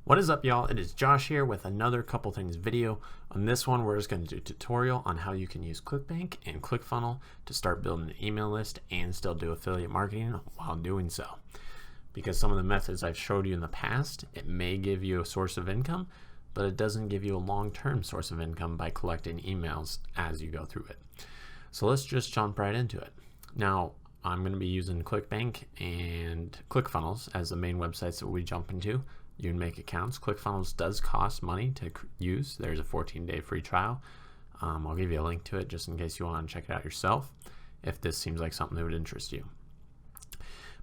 What is up, y'all? It is Josh here with another couple things video. On this one, we're just going to do a tutorial on how you can use Clickbank and Clickfunnel to start building an email list and still do affiliate marketing while doing so. Because some of the methods I've showed you in the past, it may give you a source of income, but it doesn't give you a long-term source of income by collecting emails as you go through it. So let's just jump right into it. Now, I'm going to be using Clickbank and Clickfunnels as the main websites that we jump into. You can make accounts. Clickfunnels does cost money to use. There's a 14-day free trial. I'll give you a link to it just in case you want to check it out yourself if this seems like something that would interest you.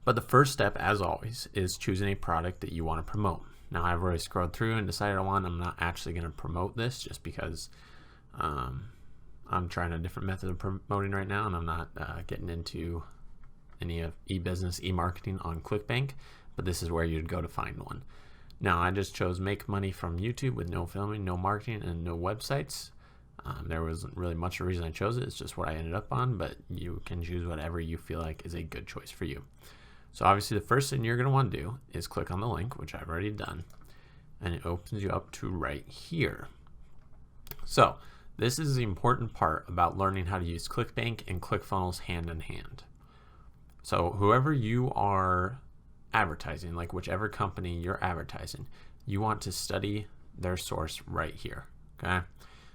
But the first step, as always, is choosing a product that you want to promote. Now, I've already scrolled through and decided I'm not actually going to promote this just because I'm trying a different method of promoting right now, and I'm not getting into any of e-business, e-marketing on Clickbank, but this is where you'd go to find one. Now, I just chose make money from YouTube with no filming, no marketing, and no websites. There wasn't really much of a reason I chose it. It's just what I ended up on, but you can choose whatever you feel like is a good choice for you. So obviously the first thing you're going to want to do is click on the link, which I've already done, and it opens you up to right here. So this is the important part about learning how to use Clickbank and Clickfunnels hand in hand. So whoever you are advertising, like whichever company you're advertising, you want to study their source right here. Okay,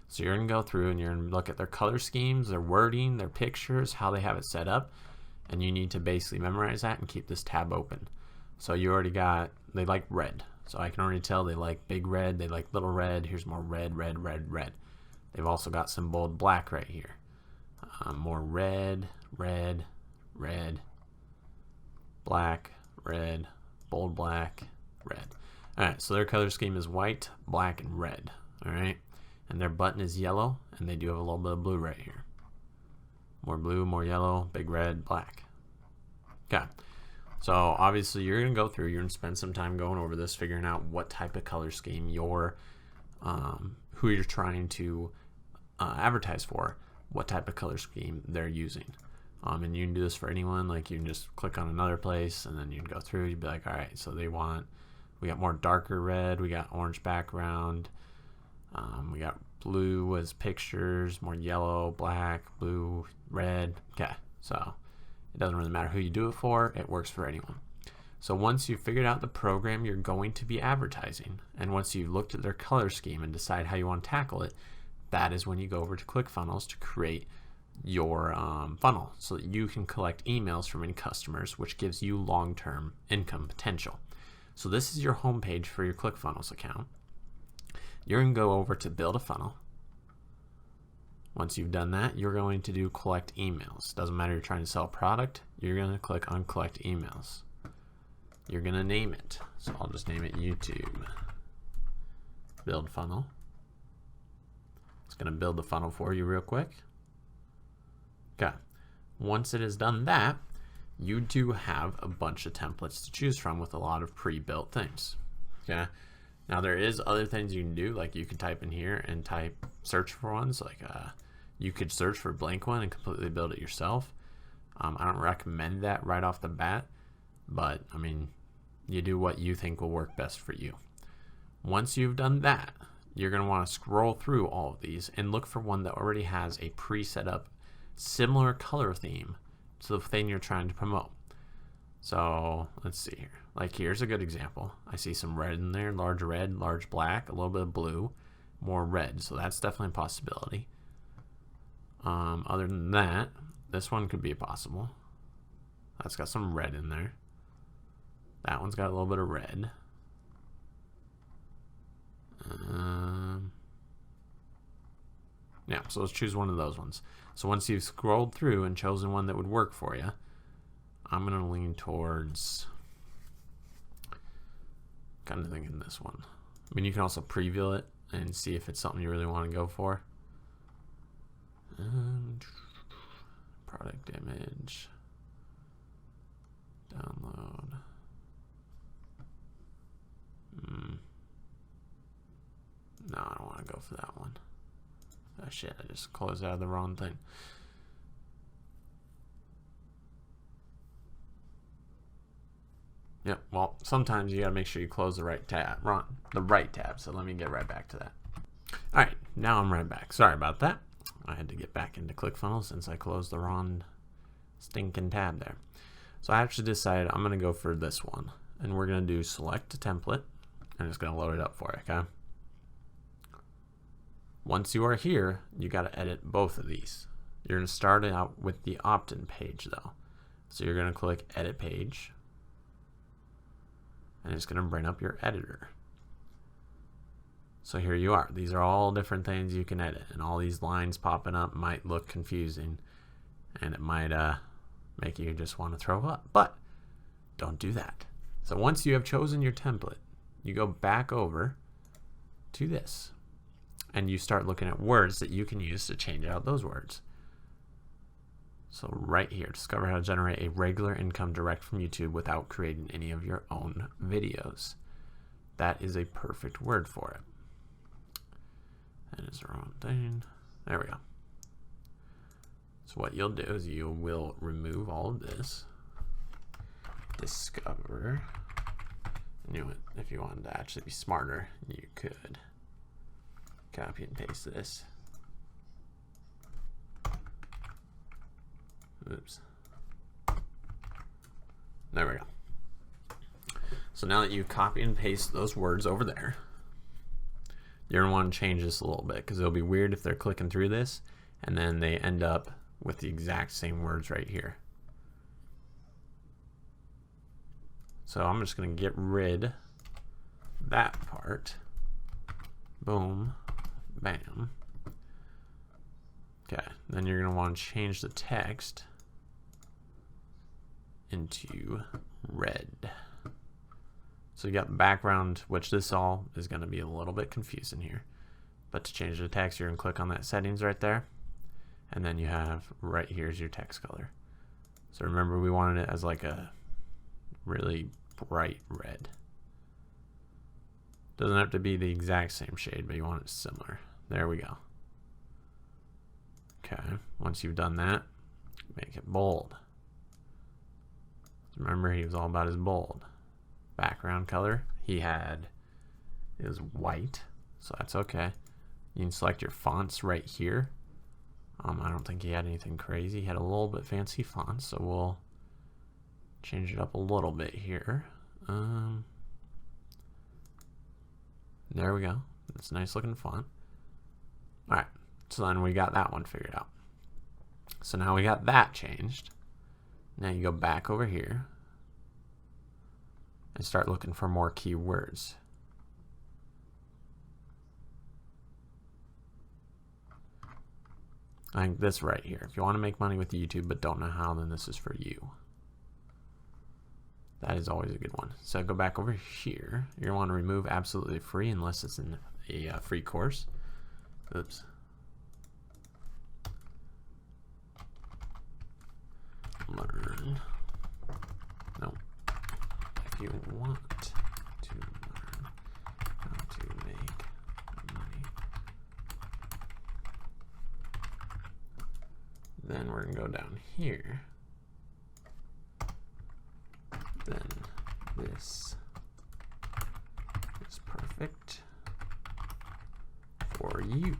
so you're gonna go through and you're gonna look at their color schemes, their wording, their pictures, how they have it set up, and you need to basically memorize that and keep this tab open. So you already got, they like red, so I can already tell they like big red, they like little red. Here's more red, red, red, red. They've also got some bold black right here. More red, red, red, black, red, bold black, red. Alright, so their color scheme is white, black, and red. Alright, and their button is yellow, and they do have a little bit of blue right here. More blue, more yellow, big red, black. Okay, so obviously you're going to go through, you're going to spend some time going over this, figuring out what type of color scheme you're, who you're trying to advertise for, what type of color scheme they're using. And you can do this for anyone. Like, you can just click on another place and then you can go through. You'd be like, all right, so we got more darker red, we got orange background, we got blue as pictures, more yellow, black, blue, red. Okay, so it doesn't really matter who you do it for, it works for anyone. So once you've figured out the program you're going to be advertising, and once you've looked at their color scheme and decide how you want to tackle it, that is when you go over to ClickFunnels to create your funnel so that you can collect emails from any customers, which gives you long-term income potential. So this is your home page for your ClickFunnels account. You're going to go over to build a funnel. Once you've done that, you're going to do collect emails. Doesn't matter if you're trying to sell a product, you're going to click on collect emails. You're going to name it. So I'll just name it YouTube build funnel. It's going to build the funnel for you real quick. Okay, once it has done that, you do have a bunch of templates to choose from with a lot of pre-built things. Okay, now there is other things you can do, like you can type in here and search for ones, like you could search for a blank one and completely build it yourself. I don't recommend that right off the bat, but I mean, you do what you think will work best for you. Once you've done that, you're going to want to scroll through all of these and look for one that already has a pre-set up similar color theme to the thing you're trying to promote. So let's see here. Like, here's a good example. I see some red in there, large red, large black, a little bit of blue, more red. So that's definitely a possibility. Other than that, this one could be possible. That's got some red in there. That one's got a little bit of red. Yeah, so let's choose one of those ones. So once you've scrolled through and chosen one that would work for you, I'm going to lean towards kind of thinking this one. I mean, you can also preview it and see if it's something you really want to go for. Product image. Download. No, I don't want to go for that one. Oh shit, I just closed out of the wrong thing. Yep, well, sometimes you gotta make sure you close the right tab, so let me get right back to that. All right, now I'm right back. Sorry about that. I had to get back into ClickFunnels since I closed the wrong stinking tab there. So I actually decided I'm gonna go for this one, and we're gonna do select a template, and it's gonna load it up for you, okay? Once you are here, you gotta edit both of these. You're gonna start it out with the opt-in page though. So you're gonna click edit page, and it's gonna bring up your editor. So here you are. These are all different things you can edit, and all these lines popping up might look confusing, and it might make you just want to throw up, but don't do that. So once you have chosen your template, you go back over to this, and you start looking at words that you can use to change out those words. So right here, discover how to generate a regular income direct from YouTube without creating any of your own videos. That is a perfect word for it. That is the wrong thing. There we go. So what you'll do is you will remove all of this. Discover. You know, if you wanted to actually be smarter, you could copy and paste this. Oops. There we go. So now that you copy and paste those words over there, you're going to want to change this a little bit because it'll be weird if they're clicking through this and then they end up with the exact same words right here. So I'm just going to get rid that part. Boom. Bam. Okay, then you're going to want to change the text into red. So you got background, which this all is going to be a little bit confusing here. But to change the text, you're going to click on that settings right there. And then you have right here's your text color. So remember, we wanted it as like a really bright red. Doesn't have to be the exact same shade, but you want it similar. There we go. Okay, once you've done that, make it bold. Remember, he was all about his bold. Background color, it was white, so that's okay. You can select your fonts right here. I don't think he had anything crazy. He had a little bit fancy fonts, so we'll change it up a little bit here. There we go. That's a nice looking font. Alright, so then we got that one figured out. So now we got that changed. Now you go back over here and start looking for more keywords. I think this right here. If you want to make money with YouTube but don't know how, then this is for you. That is always a good one. So go back over here. You're going to want to remove absolutely free unless it's in a free course. Oops. Learn. No. If you want to learn how to make money, then we're going to go down here. Then this is perfect for you.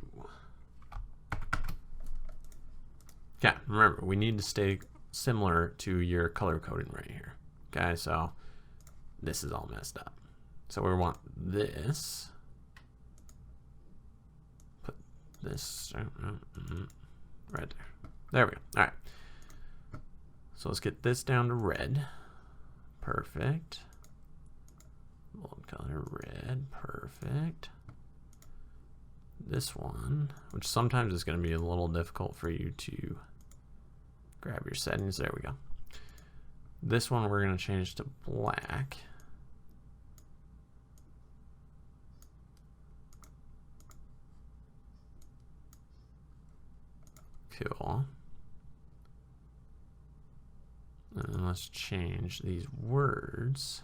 Yeah, remember, we need to stay similar to your color coding right here. Okay, so this is all messed up. So we want this. Put this right there. There we go. All right. So let's get this down to red. Perfect. Bold color red. Perfect. This one, which sometimes is going to be a little difficult for you to grab your settings. There we go. This one we're going to change to black. Cool. And let's change these words.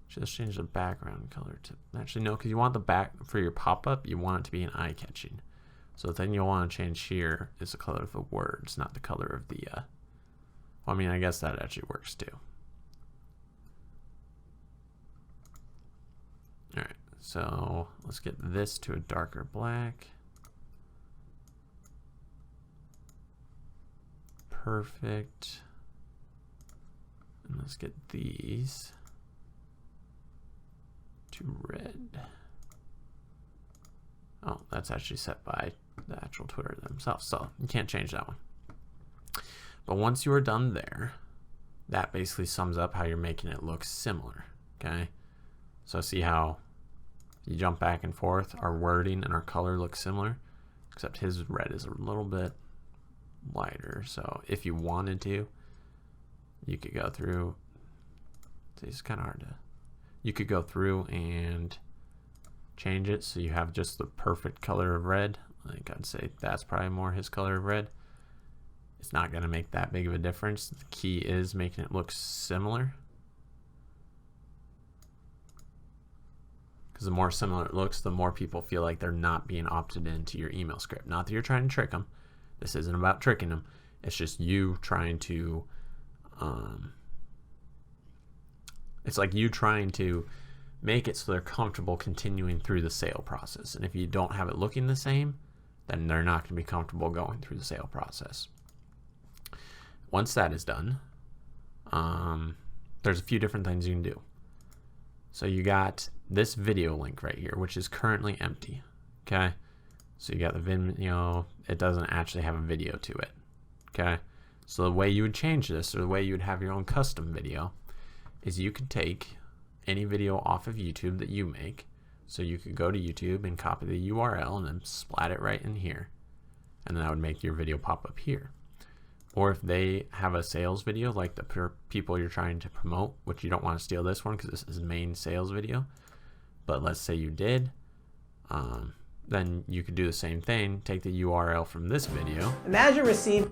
Just change the background color to, actually no, because you want the back, for your pop-up, you want it to be an eye-catching. So the thing you'll want to change here is the color of the words, not the color of the, well, I mean, I guess that actually works too. So let's get this to a darker black. Perfect. And let's get these to red. Oh, that's actually set by the actual Twitter themselves, so you can't change that one. But once you are done there, that basically sums up how you're making it look similar, okay? So see how you jump back and forth, our wording and our color look similar, except his red is a little bit lighter. So if you wanted to, you could go through, it's kind of hard to, you could go through and change it so you have just the perfect color of red. Like I'd say that's probably more his color of red. It's not going to make that big of a difference. The key is making it look similar, because the more similar it looks, the more people feel like they're not being opted into your email script. Not that you're trying to trick them. This isn't about tricking them. It's just you trying to it's like you trying to make it so they're comfortable continuing through the sale process. And if you don't have it looking the same, then they're not going to be comfortable going through the sale process. Once that is done, there's a few different things you can do. So you got this video link right here, which is currently empty. Okay. So you got the video, it doesn't actually have a video to it. Okay. So the way you would change this, or the way you would have your own custom video, is you could take any video off of YouTube that you make. So you could go to YouTube and copy the URL and then splat it right in here. And then that would make your video pop up here. Or if they have a sales video, like the people you're trying to promote, which you don't want to steal this one because this is main sales video. But let's say you did, then you could do the same thing, take the URL from this video. Imagine receive.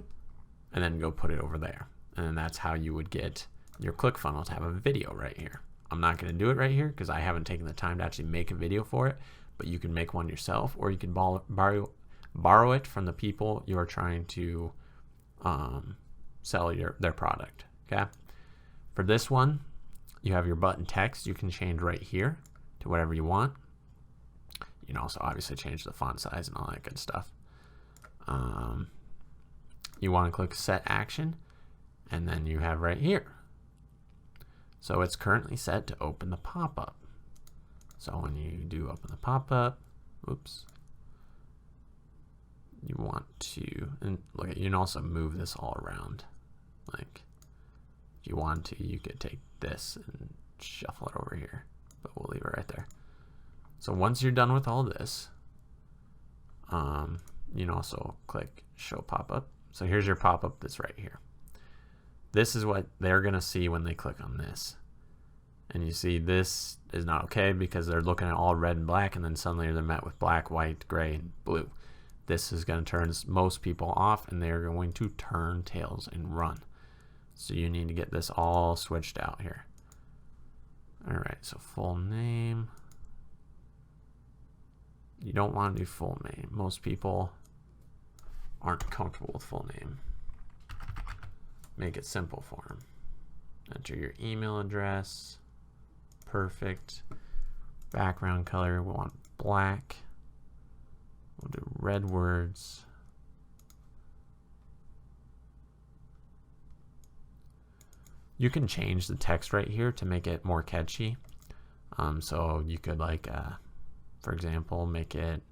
And then go put it over there. And then that's how you would get your ClickFunnel to have a video right here. I'm not going to do it right here because I haven't taken the time to actually make a video for it, but you can make one yourself, or you can borrow it from the people you're trying to sell their product. Okay. For this one, you have your button text. You can change right here to whatever you want. You can also obviously change the font size and all that good stuff. You want to click set action, and then you have right here. So it's currently set to open the pop-up. So when you do open the pop-up, oops, you want to, and look at, you can also move this all around. Like if you want to, you could take this and shuffle it over here, but we'll leave it right there. So once you're done with all this, you can also click show pop-up. So here's your pop-up that's right here. This is what they're going to see when they click on this. And you see this is not okay because they're looking at all red and black, and then suddenly they're met with black, white, gray, and blue. This is going to turn most people off, and they're going to turn tails and run. So you need to get this all switched out here. All right, so full name. You don't want to do full name. Most people aren't comfortable with full name. Make it simple for them. Enter your email address. Perfect. Background color, we want black. We'll do red words. You can change the text right here to make it more catchy. So you could, like, for example, make it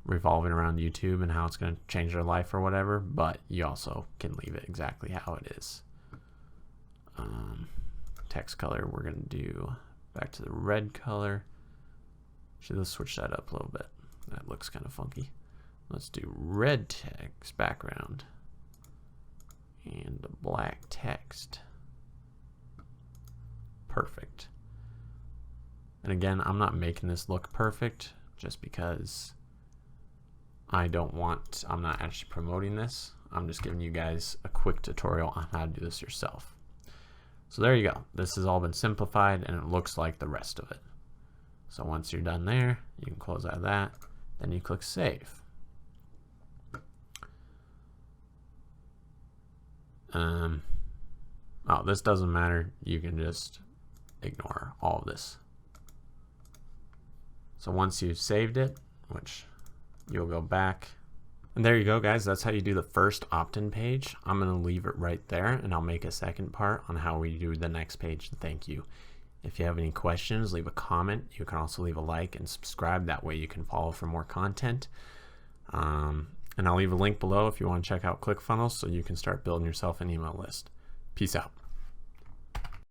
revolving around YouTube and how it's going to change their life or whatever, but you also can leave it exactly how it is. Text color, we're going to do back to the red color. Actually, let's switch that up a little bit. That looks kind of funky. Let's do red text background and the black text. Perfect. And again, I'm not making this look perfect just because I'm not actually promoting this. I'm just giving you guys a quick tutorial on how to do this yourself. So there you go. This has all been simplified and it looks like the rest of it. So once you're done there, you can close out of that. Then you click save. Oh, this doesn't matter. You can just ignore all of this. So once you've saved it, which you'll go back, and there you go, guys. That's how you do the first opt-in page. I'm going to leave it right there, and I'll make a second part on how we do the next page. Thank you. If you have any questions, leave a comment. You can also leave a like and subscribe. That way you can follow for more content. And I'll leave a link below if you want to check out ClickFunnels so you can start building yourself an email list. Peace out.